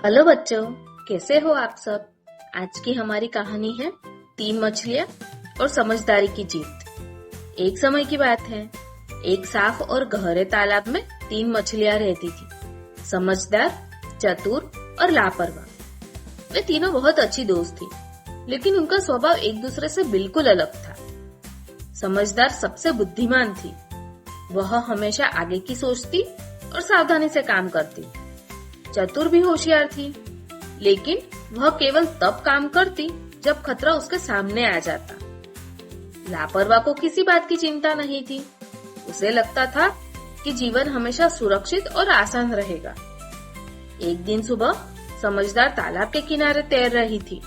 Hello बच्चों, कैसे हो आप सब। आज की हमारी कहानी है 3 मछलियाँ और समझदारी की जीत। एक समय की बात है, एक साफ और गहरे तालाब में 3 मछलियाँ रहती थी, समझदार, चतुर और लापरवाह। वे तीनों बहुत अच्छी दोस्त थी, लेकिन उनका स्वभाव एक दूसरे से बिल्कुल अलग था। समझदार सबसे बुद्धिमान थी। वह हमेशा आगे की सोचती और सावधानी से काम करती। चतुर भी होशियार थी, लेकिन वह केवल तब काम करती जब खतरा उसके सामने आ जाता। लापरवाह को किसी बात की चिंता नहीं थी। उसे लगता था कि जीवन हमेशा सुरक्षित और आसान रहेगा। एक दिन सुबह समझदार तालाब के किनारे तैर रही थी।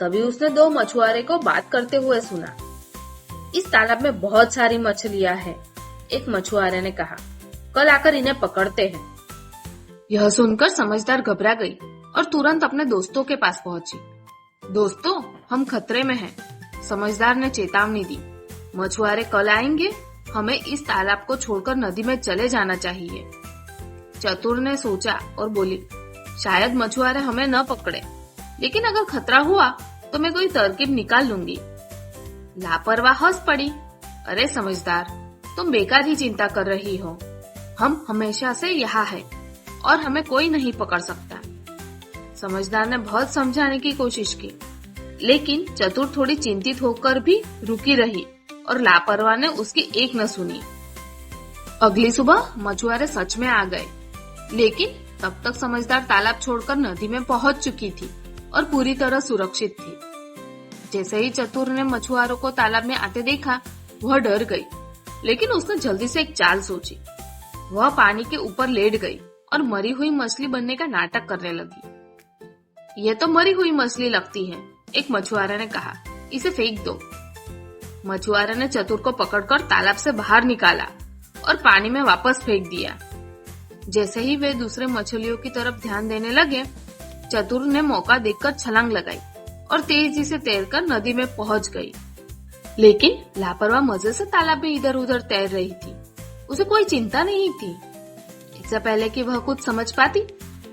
तभी उसने 2 मछुआरे को बात करते हुए सुना। इस तालाब में बहुत सारी मछलियां हैं, एक मछुआरे ने कहा। कल आकर इन्हें पकड़ते हैं। यह सुनकर समझदार घबरा गई और तुरंत अपने दोस्तों के पास पहुंची। दोस्तों, हम खतरे में हैं, समझदार ने चेतावनी दी। मछुआरे कल आएंगे, हमें इस तालाब को छोड़कर नदी में चले जाना चाहिए। चतुर ने सोचा और बोली, शायद मछुआरे हमें न पकड़े, लेकिन अगर खतरा हुआ तो मैं कोई तरकीब निकाल लूंगी। लापरवाह हंस पड़ी। अरे समझदार, तुम बेकार ही चिंता कर रही हो। हम हमेशा से यहाँ है और हमें कोई नहीं पकड़ सकता। समझदार ने बहुत समझाने की कोशिश की, लेकिन चतुर थोड़ी चिंतित होकर भी रुकी रही और लापरवाह ने उसकी एक न सुनी। अगली सुबह मछुआरे सच में आ गए, लेकिन तब तक समझदार तालाब छोड़कर नदी में पहुंच चुकी थी और पूरी तरह सुरक्षित थी। जैसे ही चतुर ने मछुआरों को तालाब में आते देखा, वह डर गई, लेकिन उसने जल्दी से एक चाल सोची। वह पानी के ऊपर लेट गई और मरी हुई मछली बनने का नाटक करने लगी। यह तो मरी हुई मछली लगती है, एक मछुआरे ने कहा। इसे फेंक दो। मछुआरे ने चतुर को पकड़कर तालाब से बाहर निकाला और पानी में वापस फेंक दिया। जैसे ही वे दूसरे मछलियों की तरफ ध्यान देने लगे, चतुर ने मौका देखकर छलांग लगाई और तेजी से तैरकर नदी में पहुंच गई। लेकिन लापरवाह मजे से तालाब में इधर उधर तैर रही थी। उसे कोई चिंता नहीं थी। इससे पहले कि वह कुछ समझ पाती,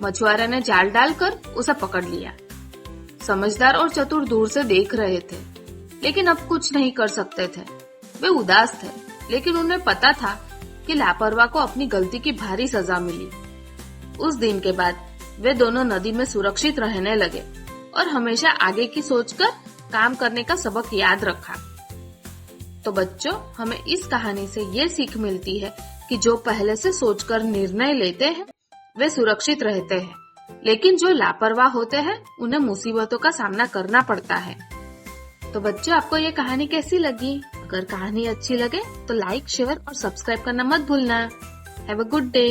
मछुआरे ने जाल डालकर उसे पकड़ लिया। समझदार और चतुर दूर से देख रहे थे, लेकिन अब कुछ नहीं कर सकते थे। वे उदास थे, लेकिन उन्हें पता था कि लापरवाह को अपनी गलती की भारी सजा मिली। उस दिन के बाद वे दोनों नदी में सुरक्षित रहने लगे और हमेशा आगे की सोचकर काम करने का सबक याद रखा। तो बच्चों, हमें इस कहानी से ये सीख मिलती है कि जो पहले से सोचकर निर्णय लेते हैं वे सुरक्षित रहते हैं, लेकिन जो लापरवाह होते हैं उन्हें मुसीबतों का सामना करना पड़ता है। तो बच्चों, आपको ये कहानी कैसी लगी? अगर कहानी अच्छी लगे तो लाइक, शेयर और सब्सक्राइब करना मत भूलना। Have a good day.